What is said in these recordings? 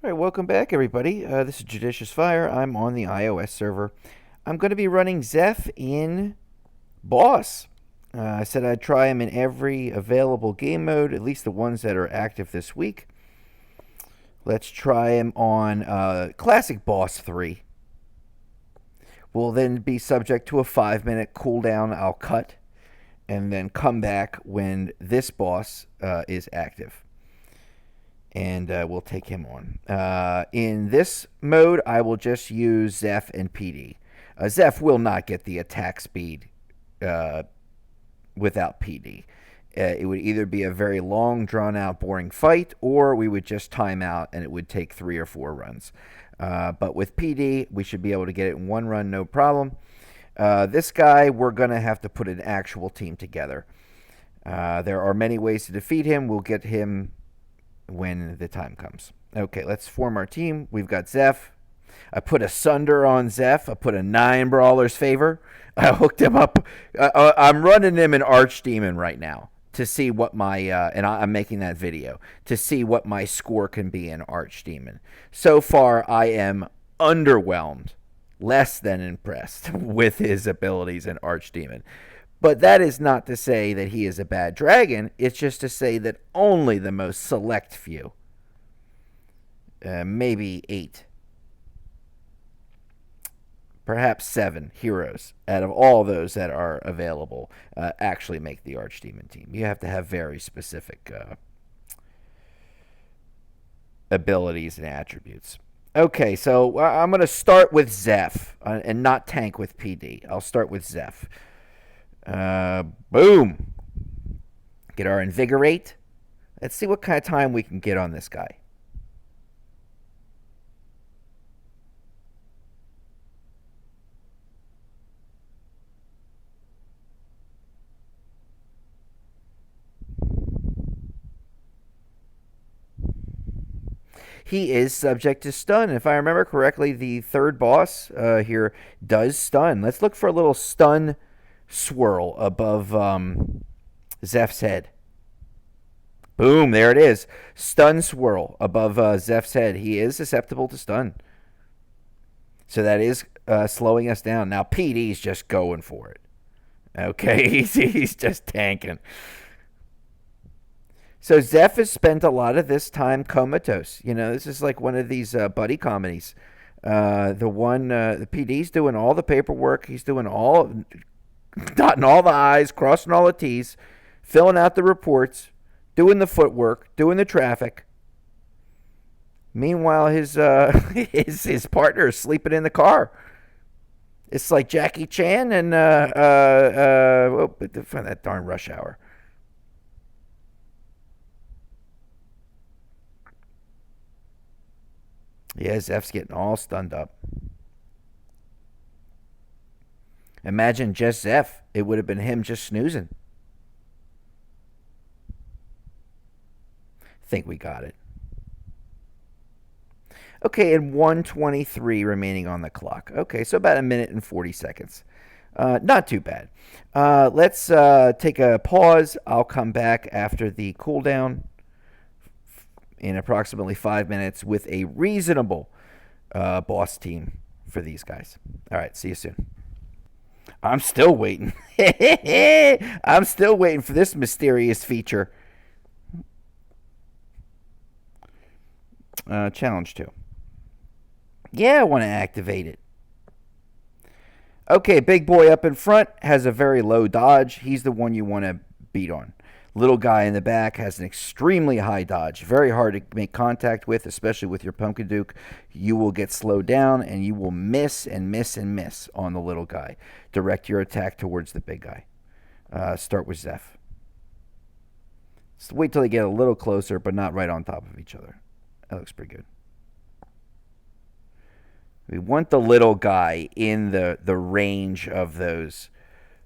All right, welcome back, everybody. This is JudiciousFire. I'm on the iOS server. I'm going to be running Zeff in Boss. I said I'd try him in every available game mode, at least the ones that are active this week. Let's try him on Classic Boss 3. We'll then be subject to a 5-minute cooldown. I'll cut and then come back when this boss is active. And we'll take him on. In this mode, I will just use Zeff and PD. Zeff will not get the attack speed without PD. It would either be a very long, drawn-out, boring fight, or we would just time out and it would take 3 or 4 runs. But with PD, we should be able to get it in one run, no problem. This guy, we're going to have to put an actual team together. There are many ways to defeat him. We'll get him when the time comes. Okay, let's form our team. We've got Zeff. I put a Sunder on Zeff. I put a 9 Brawler's Favor. I hooked him up. I'm running him in Archdemon right now to see what my, and I'm making that video, to see what my score can be in Archdemon. So far, I am underwhelmed, less than impressed with his abilities in Archdemon. But that is not to say that he is a bad dragon. It's just to say that only the most select few, maybe 8, perhaps 7 heroes out of all those that are available actually make the Archdemon team. You have to have very specific abilities and attributes. Okay, so I'm going to start with Zeff and not tank with PD. I'll start with Zeff. Boom. Get our Invigorate. Let's see what kind of time we can get on this guy. He is subject to stun. If I remember correctly, the third boss here does stun. Let's look for a little stun swirl above Zeff's head. Boom, there it is. Stun swirl above Zeff's head. He is susceptible to stun. So that is slowing us down. Now PD's just going for it. Okay, he's just tanking. So Zeff has spent a lot of this time comatose. You know, this is like one of these buddy comedies. The PD's doing all the paperwork. He's doing dotting all the I's, crossing all the T's, filling out the reports, doing the footwork, doing the traffic. Meanwhile, his his partner is sleeping in the car. It's like Jackie Chan and find that darn Rush Hour. Yeah, Zeff's getting all stunned up. Imagine just Zeff. It would have been him just snoozing. Think we got it. Okay, and 1:23 remaining on the clock. Okay, so about a minute and 40 seconds. Not too bad. Let's take a pause. I'll come back after the cooldown in approximately 5 minutes with a reasonable boss team for these guys. All right, see you soon. I'm still waiting. I'm still waiting for this mysterious feature. Challenge 2. Yeah, I want to activate it. Okay, big boy up in front has a very low dodge. He's the one you want to beat on. Little guy in the back has an extremely high dodge. Very hard to make contact with, especially with your Pumpkin Duke. You will get slowed down, and you will miss and miss and miss on the little guy. Direct your attack towards the big guy. Start with Zeff. Just wait till they get a little closer, but not right on top of each other. That looks pretty good. We want the little guy in the range of those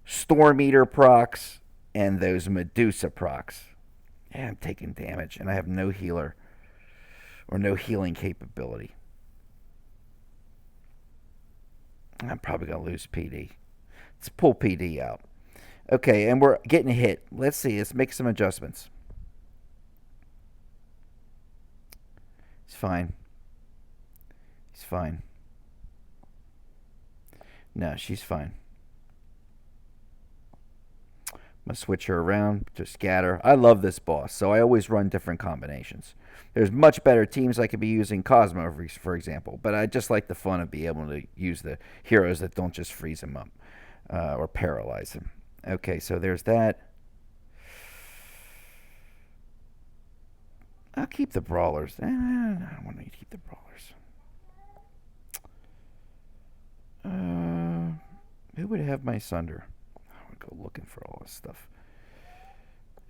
Storm Eater procs and those Medusa procs. Yeah, I'm taking damage, and I have no healer or no healing capability. I'm probably going to lose PD. Let's pull PD out. Okay, and we're getting hit. Let's see. Let's make some adjustments. It's fine. He's fine. No, she's fine. I'm going to switch her around to scatter. I love this boss, so I always run different combinations. There's much better teams I could be using Cosmo, for example, but I just like the fun of being able to use the heroes that don't just freeze him up or paralyze him. Okay, so there's that. I'll keep the brawlers. I don't want to keep the brawlers. Who would have my Sunder? I would go looking for all this stuff.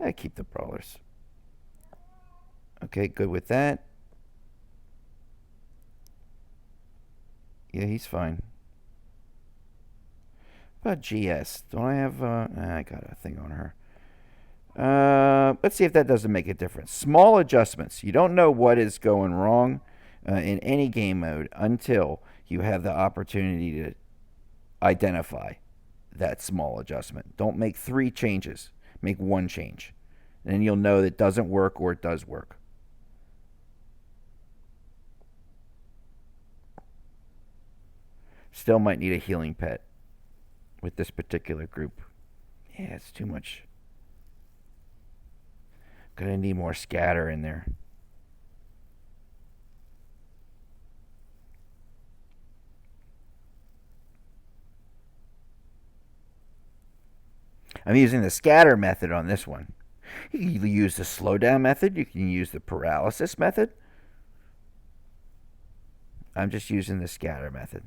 I keep the brawlers. Okay, good with that. Yeah, he's fine. What about GS? Don't I have... I got a thing on her. Let's see if that doesn't make a difference. Small adjustments. You don't know what is going wrong in any game mode until you have the opportunity to identify that small adjustment. Don't make 3 changes. Make 1 change. And then you'll know that it doesn't work or it does work. Still might need a healing pet with this particular group. Yeah, it's too much. Gonna need more scatter in there. I'm using the scatter method on this one. You can use the slowdown method. You can use the paralysis method. I'm just using the scatter method.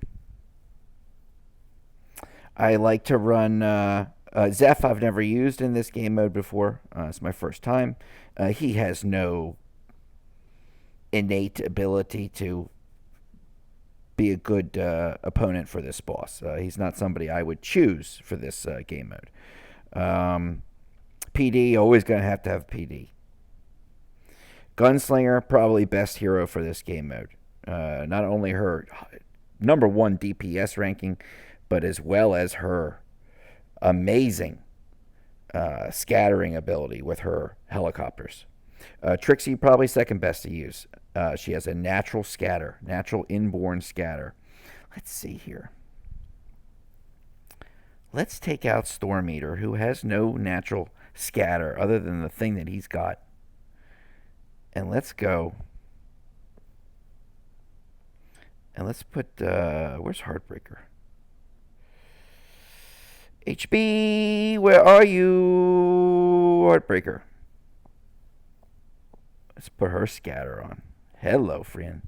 I like to run Zeff. I've never used in this game mode before. It's my first time. He has no innate ability to be a good opponent for this boss. He's not somebody I would choose for this game mode. PD, always going to have PD. Gunslinger, probably best hero for this game mode. Not only her number 1 DPS ranking, but as well as her amazing scattering ability with her helicopters. Trixie, probably second best to use. She has a natural scatter, natural inborn scatter. Let's see here. Let's take out Storm Eater, who has no natural scatter other than the thing that he's got. And let's go. And let's put, where's Heartbreaker? HB, where are you? Heartbreaker. Let's put her scatter on. Hello, friend.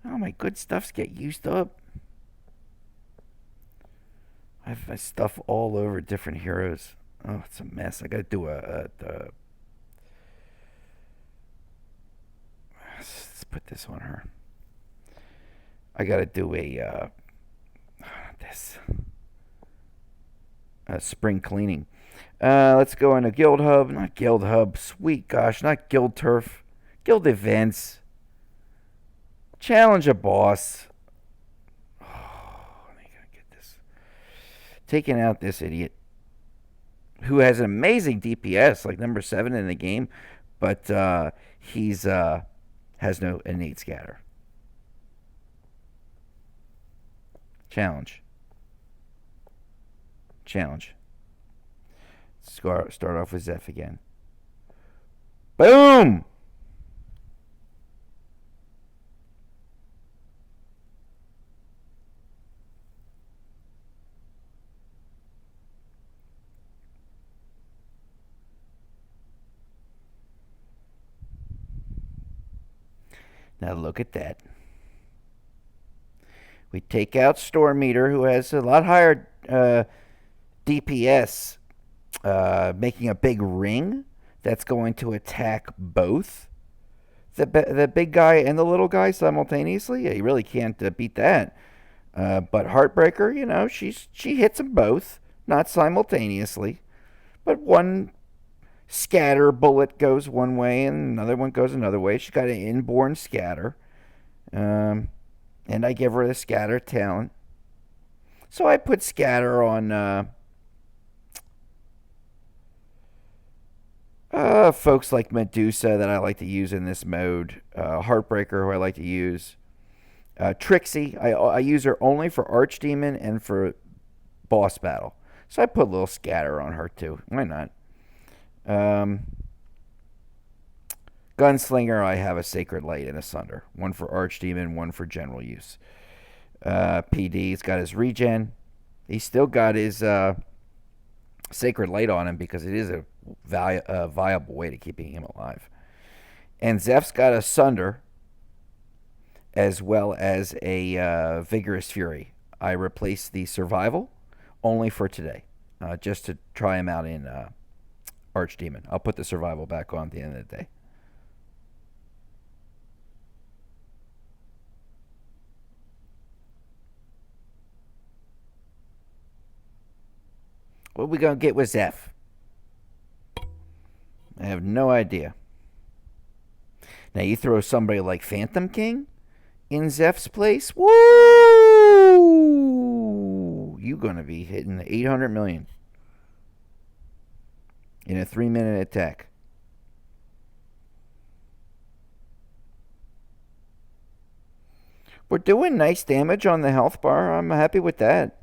Oh, my good stuff's get used up. I have my stuff all over different heroes. Oh, it's a mess. I gotta do let's put this on her. I gotta do a spring cleaning. Let's go into Guild Hub. Not Guild Hub. Sweet gosh, not Guild Turf. Guild Events. Challenge a boss. Taking out this idiot who has an amazing DPS, like number 7 in the game, but he's has no innate scatter. Challenge. Start off with Zeff again. Boom! Now look at that. We take out Storm Eater, who has a lot higher DPS, making a big ring that's going to attack both the big guy and the little guy simultaneously. Yeah, you really can't beat that. But Heartbreaker, you know, she hits them both, not simultaneously, but one scatter bullet goes one way and another one goes another way. She's got an inborn scatter. And I give her the scatter talent. So I put scatter on Folks like Medusa that I like to use in this mode. Heartbreaker, who I like to use. Trixie, I use her only for Archdemon and for boss battle. So I put a little scatter on her too. Why not? Um, Gunslinger, I have a Sacred Light and a Sunder. One for Archdemon, one for general use. PD's got his regen. He's still got his Sacred Light on him because it is a viable way to keeping him alive. And Zeff's got a Sunder as well as a Vigorous Fury. I replaced the Survival only for today, just to try him out in Archdemon. I'll put the Survival back on at the end of the day. What are we going to get with Zeff? I have no idea. Now, you throw somebody like Phantom King in Zeff's place, woo! You're going to be hitting 800 million in a 3-minute attack. We're doing nice damage on the health bar. I'm happy with that.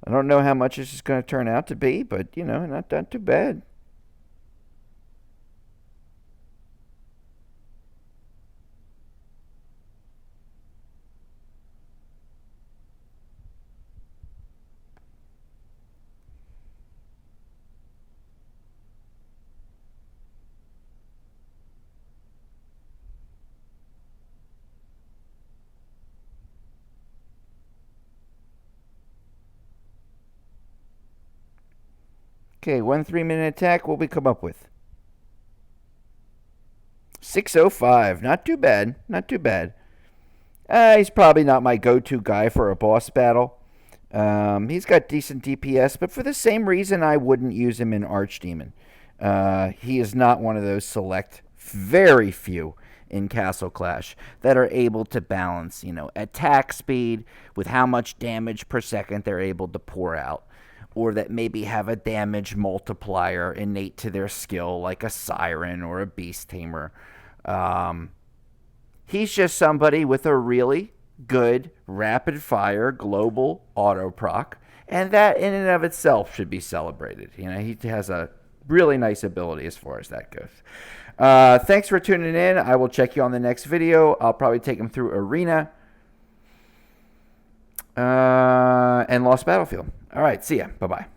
I don't know how much this is going to turn out to be, but, not too bad. Okay, 1 3-minute attack, what we come up with? 605. Not too bad. Not too bad. He's probably not my go-to guy for a boss battle. He's got decent DPS, but for the same reason, I wouldn't use him in Archdemon. He is not one of those select, very few in Castle Clash that are able to balance, attack speed with how much damage per second they're able to pour out, or that maybe have a damage multiplier innate to their skill, like a Siren or a Beast Tamer. He's just somebody with a really good rapid fire global auto proc, and that in and of itself should be celebrated. He has a really nice ability as far as that goes. Thanks for tuning in. I will check you on the next video. I'll probably take him through Arena and Lost Battlefield. All right, see ya. Bye-bye.